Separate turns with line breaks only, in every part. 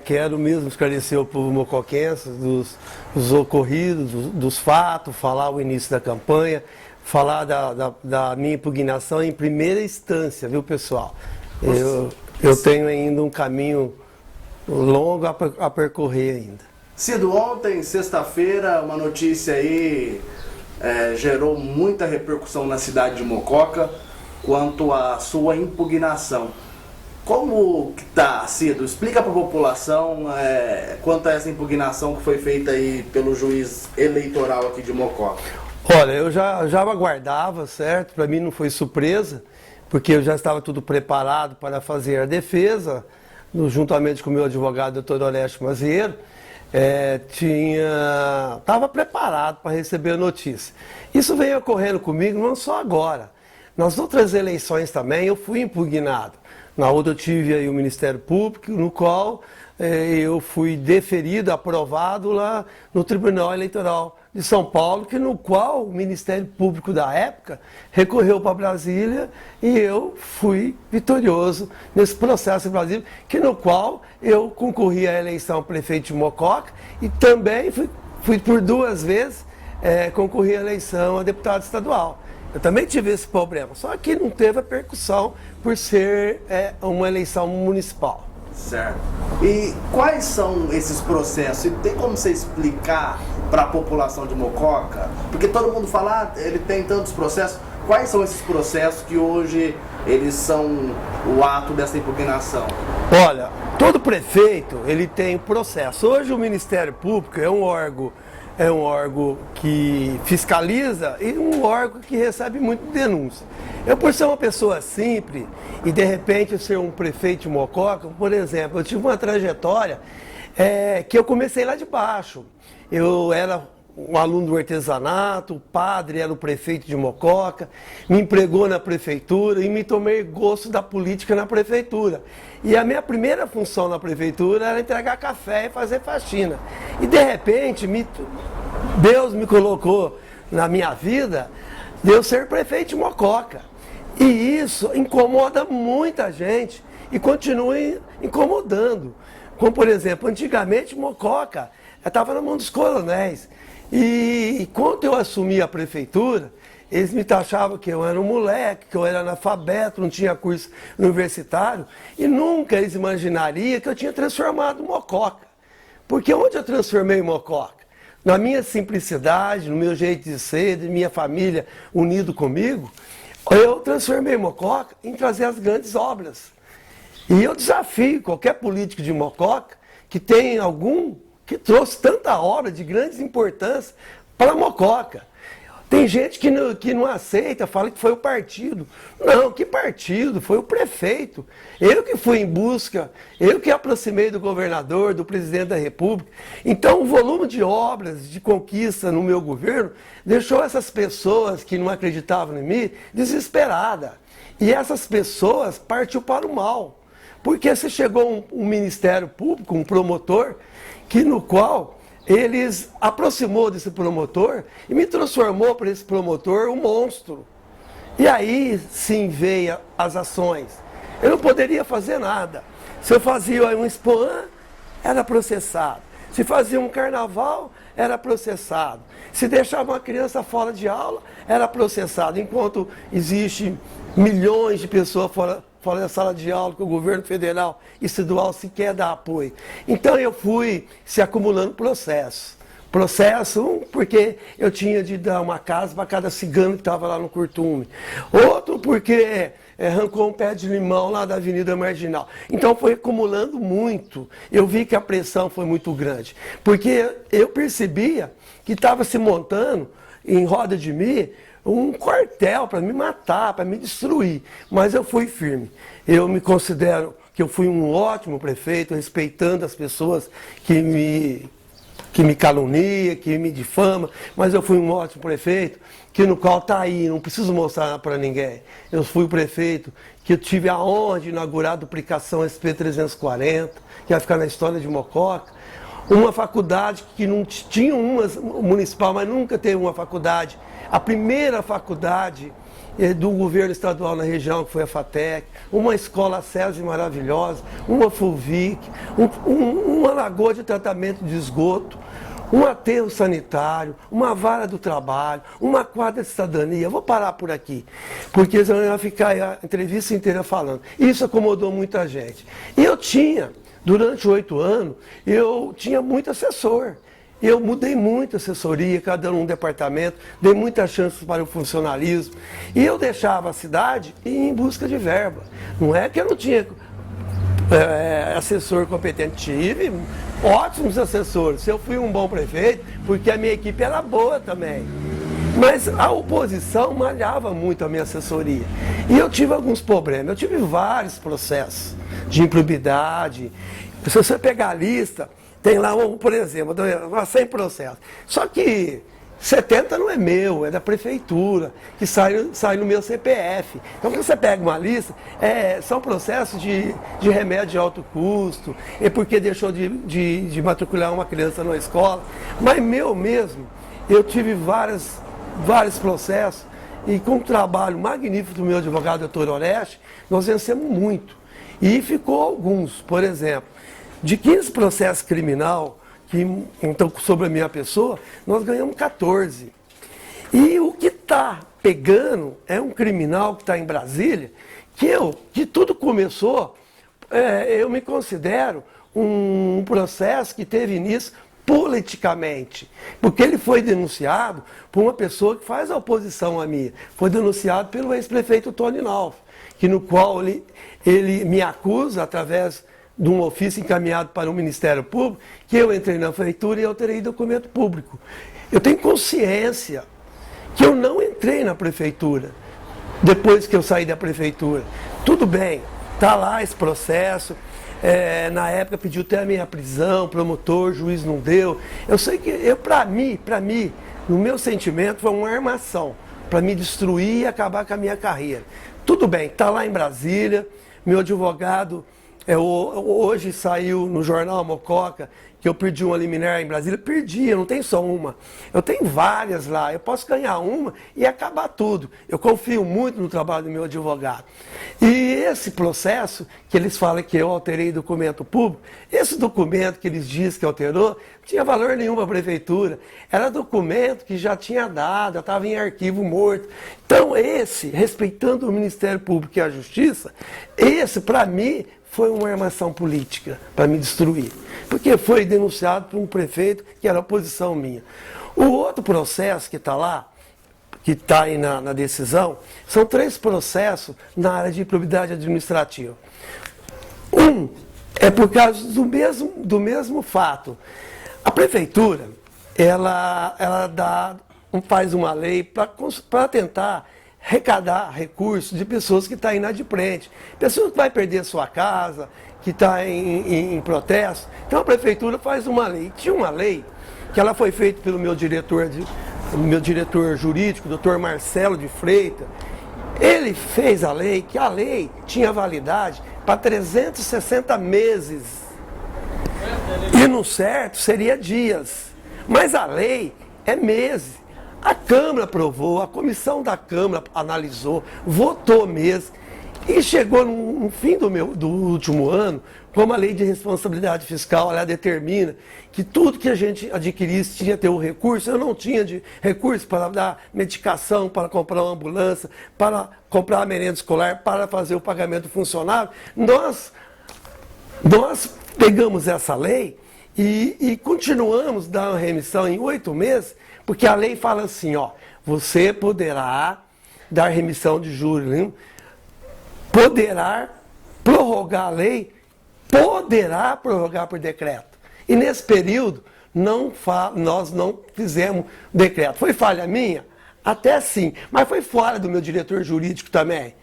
Quero mesmo esclarecer o povo mocoquense dos ocorridos, dos fatos, falar o início da campanha, falar da minha impugnação em primeira instância, viu, pessoal? Eu tenho ainda um caminho longo a percorrer ainda.
Cido, ontem, sexta-feira, uma notícia aí gerou muita repercussão na cidade de Mococa quanto à sua impugnação. Como que tá, Cido? Explica para a população quanto a essa impugnação que foi feita aí pelo juiz eleitoral aqui de Mococa.
Olha, eu já aguardava, certo? Para mim não foi surpresa, porque eu já estava tudo preparado para fazer a defesa, juntamente com o meu advogado, doutor Orestes Mazieiro. Estava preparado para receber a notícia. Isso vem ocorrendo comigo não só agora. Nas outras eleições também eu fui impugnado. Na outra eu tive aí o Ministério Público, no qual eu fui deferido, aprovado lá no Tribunal Eleitoral de São Paulo, no qual o Ministério Público da época recorreu para Brasília e eu fui vitorioso nesse processo em Brasília, no qual eu concorri à eleição prefeito de Mococa e também fui por 2 vezes concorri à eleição a deputado estadual. Eu também tive esse problema, só que não teve a percussão por ser uma eleição municipal.
Certo. E quais são esses processos? E tem como você explicar para a população de Mococa? Porque todo mundo fala, ele tem tantos processos. Quais são esses processos que hoje eles são o ato dessa impugnação?
Olha, todo prefeito ele tem processo. Hoje o Ministério Público é um órgão que fiscaliza e um órgão que recebe muita denúncia. Eu, por ser uma pessoa simples e de repente ser um prefeito de Mococa, por exemplo, eu tive uma trajetória que eu comecei lá de baixo. Eu era um aluno do artesanato, o padre era o prefeito de Mococa, me empregou na prefeitura e me tomei gosto da política na prefeitura. E a minha primeira função na prefeitura era entregar café e fazer faxina. E de repente, Deus me colocou na minha vida de eu ser prefeito de Mococa. E isso incomoda muita gente e continua incomodando. Como, por exemplo, antigamente Mococa estava na mão dos coronéis. E quando eu assumi a prefeitura, eles me taxavam que eu era um moleque, que eu era analfabeto, não tinha curso universitário, e nunca eles imaginariam que eu tinha transformado Mococa. Porque onde eu transformei Mococa? Na minha simplicidade, no meu jeito de ser, de minha família unido comigo, eu transformei Mococa em trazer as grandes obras. E eu desafio qualquer político de Mococa que tem algum que trouxe tanta obra de grande importância para Mococa. Tem gente que não aceita, fala que foi o partido. Não, que partido? Foi o prefeito. Eu que fui em busca, eu que aproximei do governador, do presidente da República. Então o volume de obras, de conquista no meu governo, deixou essas pessoas que não acreditavam em mim desesperadas. E essas pessoas partiu para o mal. Porque se chegou um Ministério Público, um promotor, no qual eles aproximou desse promotor e me transformou para esse promotor um monstro. E aí sim veio as ações. Eu não poderia fazer nada. Se eu fazia um Expoan, era processado. Se fazia um carnaval, era processado. Se deixava uma criança fora de aula, era processado. Enquanto existe milhões de pessoas fora da sala de aula, que o governo federal e estadual sequer dá apoio. Então eu fui se acumulando processo. Processo, porque eu tinha de dar uma casa para cada cigano que estava lá no Curtume. Outro, porque arrancou um pé de limão lá da Avenida Marginal. Então foi acumulando muito. Eu vi que a pressão foi muito grande. Porque eu percebia que estava se montando em roda de mim um quartel para me matar, para me destruir. Mas eu fui firme. Eu me considero que eu fui um ótimo prefeito, respeitando as pessoas que me calunia, que me difama, mas eu fui um ótimo prefeito, no qual está aí, não preciso mostrar para ninguém. Eu fui o prefeito que eu tive a honra de inaugurar a duplicação SP-340, que vai ficar na história de Mococa. Uma faculdade que não tinha uma municipal, mas nunca teve uma faculdade. A primeira faculdade do governo estadual na região, que foi a FATEC, uma escola SESI maravilhosa, uma FUVIC, uma lagoa de tratamento de esgoto, um aterro sanitário, uma vara do trabalho, uma quadra de cidadania. Eu vou parar por aqui, porque senão eu ia ficar a entrevista inteira falando. Isso acomodou muita gente. E eu tinha, durante 8 anos, eu tinha muito assessor. Eu mudei muito a assessoria, cada um departamento, dei muitas chances para o funcionalismo. E eu deixava a cidade e ia em busca de verba. Não é que eu não tinha assessor competente, tive ótimos assessores. Eu fui um bom prefeito, porque a minha equipe era boa também. Mas a oposição malhava muito a minha assessoria. E eu tive alguns problemas. Eu tive vários processos de improbidade. Se você pegar a lista, tem lá, por exemplo, 100 processos. Só que 70 não é meu, é da prefeitura, que sai no meu CPF. Então, quando você pega uma lista, são processos de remédio de alto custo, é porque deixou de matricular uma criança na escola. Mas meu mesmo, eu tive vários processos, e com um trabalho magnífico do meu advogado, doutor Oreste, nós vencemos muito. E ficou alguns, por exemplo, de 15 processos criminal que então sobre a minha pessoa, nós ganhamos 14. E o que está pegando é um criminal que está em Brasília, que tudo começou, eu me considero um processo que teve início politicamente, porque ele foi denunciado por uma pessoa que faz a oposição a mim. Foi denunciado pelo ex-prefeito Tony Nalf, no qual ele me acusa através de um ofício encaminhado para o Ministério Público, que eu entrei na prefeitura e alterei documento público. Eu tenho consciência que eu não entrei na prefeitura depois que eu saí da prefeitura. Tudo bem, está lá esse processo. Na época pediu até a minha prisão, promotor, juiz não deu. Eu sei que, para mim, no meu sentimento, foi uma armação para me destruir e acabar com a minha carreira. Tudo bem, está lá em Brasília, meu advogado. Hoje saiu no jornal Mococa que eu perdi uma liminar em Brasília. Perdi, eu não tenho só uma. Eu tenho várias lá. Eu posso ganhar uma e acabar tudo. Eu confio muito no trabalho do meu advogado. E esse processo, que eles falam que eu alterei documento público, esse documento que eles dizem que alterou, não tinha valor nenhum para a prefeitura. Era documento que já tinha dado, já estava em arquivo morto. Então respeitando o Ministério Público e a Justiça, esse, para mim, foi uma armação política para me destruir, porque foi denunciado por um prefeito que era oposição minha. O outro processo que está lá, que está aí na decisão, são 3 processos na área de improbidade administrativa. Um é por causa do mesmo fato. A prefeitura, ela faz uma lei para tentar arrecadar recursos de pessoas que estão inadimplentes, pessoas que vai perder sua casa, que está em protesto. Então a prefeitura faz uma lei. Tinha uma lei que ela foi feita pelo meu diretor jurídico, doutor Marcelo de Freitas. Ele fez a lei, que a lei tinha validade para 360 meses. E no certo seria dias. Mas a lei é meses. A Câmara aprovou, a comissão da Câmara analisou, votou mesmo. E chegou no fim do último ano, como a lei de responsabilidade fiscal, ela determina que tudo que a gente adquirisse tinha que ter o recurso. Eu não tinha de recurso para dar medicação, para comprar uma ambulância, para comprar a merenda escolar, para fazer o pagamento do funcionário. Nós pegamos essa lei e continuamos dando remissão em 8 meses, porque a lei fala assim, você poderá dar remissão de juros, poderá prorrogar a lei, poderá prorrogar por decreto. E nesse período, nós não fizemos decreto. Foi falha minha? Até sim, mas foi fora do meu diretor jurídico também.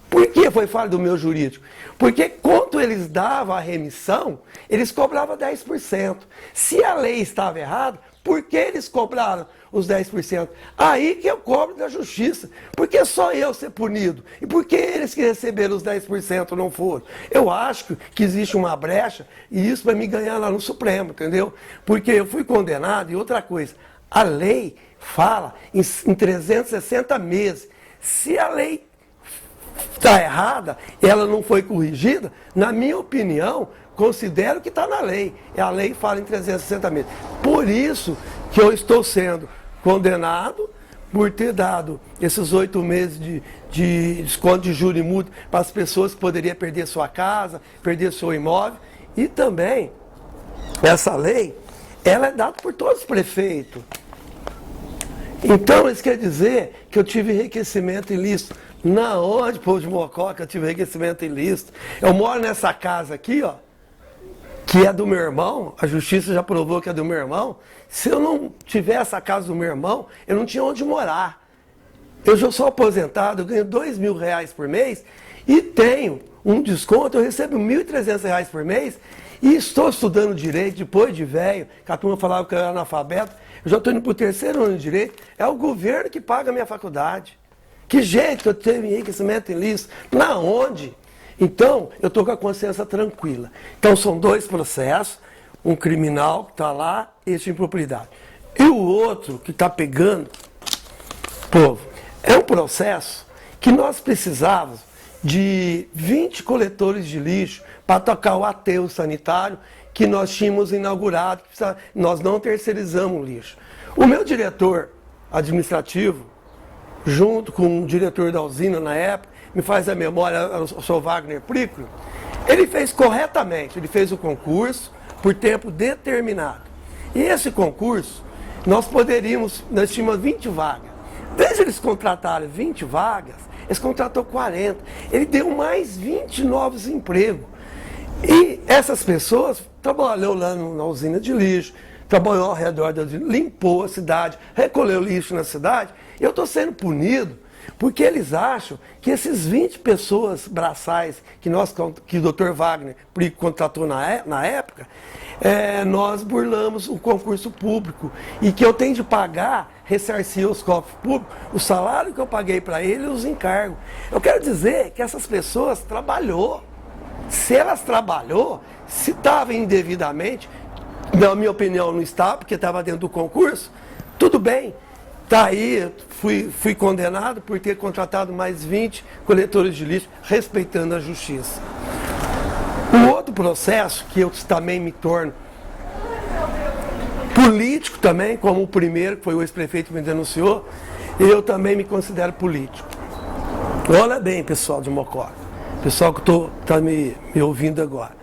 Por que foi falha do meu jurídico? Porque quando eles davam a remissão, eles cobravam 10%. Se a lei estava errada, por que eles cobraram os 10%? Aí que eu cobro da justiça. Por que só eu ser punido? E por que eles que receberam os 10% não foram? Eu acho que existe uma brecha e isso vai me ganhar lá no Supremo, entendeu? Porque eu fui condenado. E outra coisa, a lei fala em 360 meses. Se a lei está errada, ela não foi corrigida, na minha opinião, considero que está na lei. E a lei fala em 360 meses. Por isso que eu estou sendo condenado por ter dado esses 8 meses de desconto de juros e multa para as pessoas que poderiam perder sua casa, perder seu imóvel. E também, essa lei, ela é dada por todos os prefeitos. Então, isso quer dizer que eu tive enriquecimento ilícito. Na onde, povo de Mococa, eu tive enriquecimento ilícito. Eu moro nessa casa aqui, ó, que é do meu irmão, a justiça já provou que é do meu irmão. Se eu não tivesse a casa do meu irmão, eu não tinha onde morar. Eu já sou aposentado, eu ganho R$2.000 por mês e tenho um desconto, eu recebo R$1.300 por mês e estou estudando direito depois de velho, que a turma falava que eu era analfabeto, eu já estou indo para o 3º ano de direito, é o governo que paga a minha faculdade. Que jeito que eu tenho enriquecimento ilícito? Na onde? Então, eu estou com a consciência tranquila. Então, são 2 processos, um criminal que está lá, esse de impropriedade. E o outro que está pegando, povo, é um processo que nós precisávamos de 20 coletores de lixo para tocar o aterro sanitário que nós tínhamos inaugurado, nós não terceirizamos o lixo. O meu diretor administrativo, junto com o diretor da usina na época, me faz a memória, o senhor Wagner Prico, ele fez corretamente, ele fez o concurso por tempo determinado. E esse concurso, nós tínhamos 20 vagas. Desde eles contratarem 20 vagas, eles contratou 40. Ele deu mais 20 novos empregos. E essas pessoas trabalhou lá na usina de lixo, trabalhou ao redor da usina, limpou a cidade, recolheu lixo na cidade. Eu estou sendo punido porque eles acham que esses 20 pessoas braçais que o Dr. Wagner Prico contratou na época, nós burlamos o concurso público e que eu tenho de pagar, ressarcir os cofres públicos, o salário que eu paguei para ele e os encargos. Eu quero dizer que essas pessoas trabalhou. Se elas trabalhou, se estava indevidamente, na minha opinião não estava, porque estava dentro do concurso, tudo bem. Está aí, fui condenado por ter contratado mais 20 coletores de lixo, respeitando a justiça. Um outro processo que eu também me torno político também, como o primeiro, que foi o ex-prefeito que me denunciou, eu também me considero político. Olha bem, pessoal de Mococa, pessoal que está me ouvindo agora.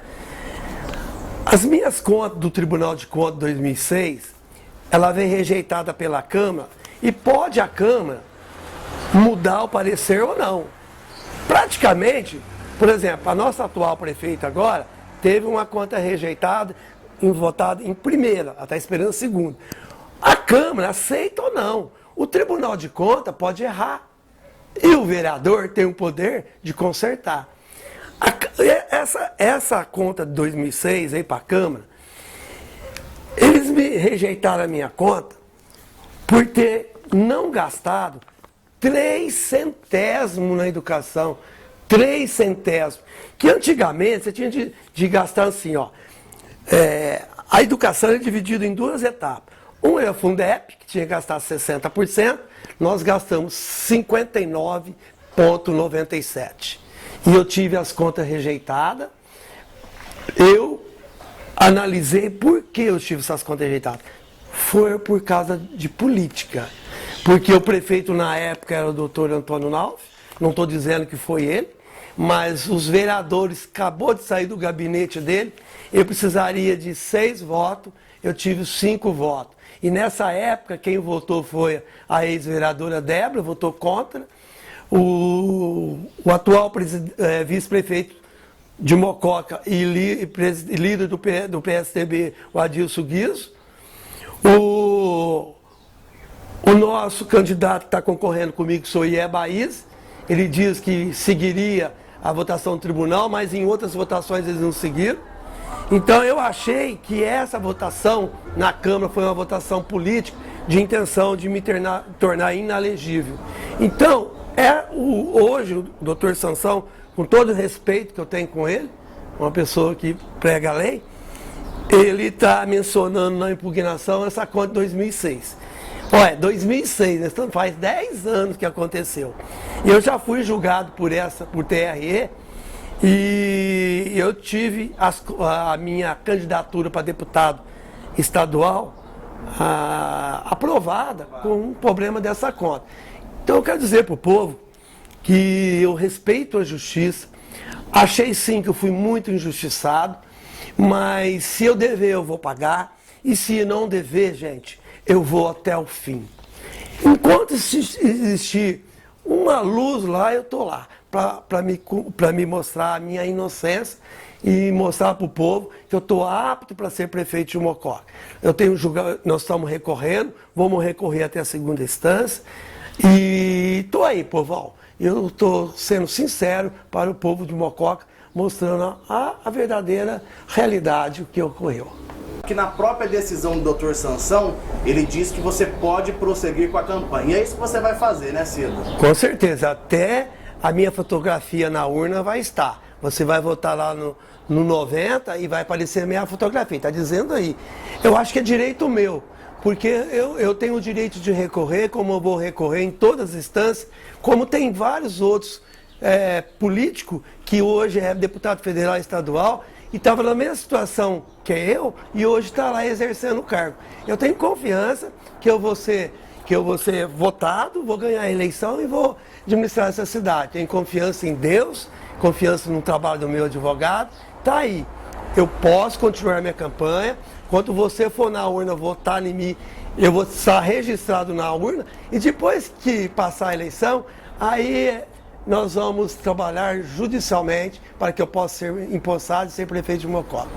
As minhas contas do Tribunal de Contas de 2006, ela vem rejeitada pela Câmara, e pode a Câmara mudar o parecer ou não. Praticamente, por exemplo, a nossa atual prefeita agora teve uma conta rejeitada, votada em primeira, ela está esperando a segunda. A Câmara aceita ou não. O Tribunal de Contas pode errar. E o vereador tem o poder de consertar. Essa conta de 2006 aí para a Câmara, eles me rejeitaram a minha conta por ter não gastado 3 centésimos na educação. 3 centésimos. Que antigamente você tinha de gastar assim, ó. A educação é dividida em 2 etapas. Um é a Fundep, que tinha que gastar 60%, nós gastamos 59,97%. E eu tive as contas rejeitadas. Eu analisei por que eu tive essas contas rejeitadas. Foi por causa de política. Porque o prefeito na época era o doutor Antônio Nauf, não estou dizendo que foi ele, mas os vereadores, acabou de sair do gabinete dele, eu precisaria de 6 votos, eu tive 5 votos. E nessa época, quem votou foi a ex-vereadora Débora, votou contra. O atual vice-prefeito de Mococa e líder do PSDB, o Adilson Guizo. O nosso candidato que está concorrendo comigo, sou Ié Baís, ele diz que seguiria a votação do tribunal, mas em outras votações eles não seguiram. Então eu achei que essa votação na Câmara foi uma votação política de intenção de me tornar inalegível. Então, hoje o doutor Sansão, com todo o respeito que eu tenho com ele, uma pessoa que prega a lei, ele está mencionando na impugnação essa conta de 2006. Olha, 2006, né? Então faz 10 anos que aconteceu. E eu já fui julgado por TRE, e eu tive a minha candidatura para deputado estadual aprovada com um problema dessa conta. Então eu quero dizer para o povo que eu respeito a justiça, achei sim que eu fui muito injustiçado, mas se eu dever eu vou pagar, e se não dever, gente, eu vou até o fim. Enquanto existir uma luz lá, eu estou lá, para me mostrar a minha inocência e mostrar para o povo que eu estou apto para ser prefeito de Mococa. Nós estamos recorrendo, vamos recorrer até a segunda instância, e estou aí, povão. Eu estou sendo sincero para o povo de Mococa, mostrando a verdadeira realidade, o que ocorreu.
Que na própria decisão do Dr. Sansão, ele diz que você pode prosseguir com a campanha. E é isso que você vai fazer, né, Cido?
Com certeza, até a minha fotografia na urna vai estar. Você vai votar lá no 90 e vai aparecer a minha fotografia, está dizendo aí. Eu acho que é direito meu, porque eu tenho o direito de recorrer, como eu vou recorrer em todas as instâncias, como tem vários outros políticos que hoje é deputado federal e estadual, e estava na mesma situação que eu, e hoje está lá exercendo o cargo. Eu tenho confiança que eu vou ser votado, vou ganhar a eleição e vou administrar essa cidade. Tenho confiança em Deus, confiança no trabalho do meu advogado. Está aí. Eu posso continuar minha campanha. Quando você for na urna votar em mim, eu vou estar registrado na urna. E depois que passar a eleição, aí nós vamos trabalhar judicialmente para que eu possa ser empossado e ser prefeito de Mococa.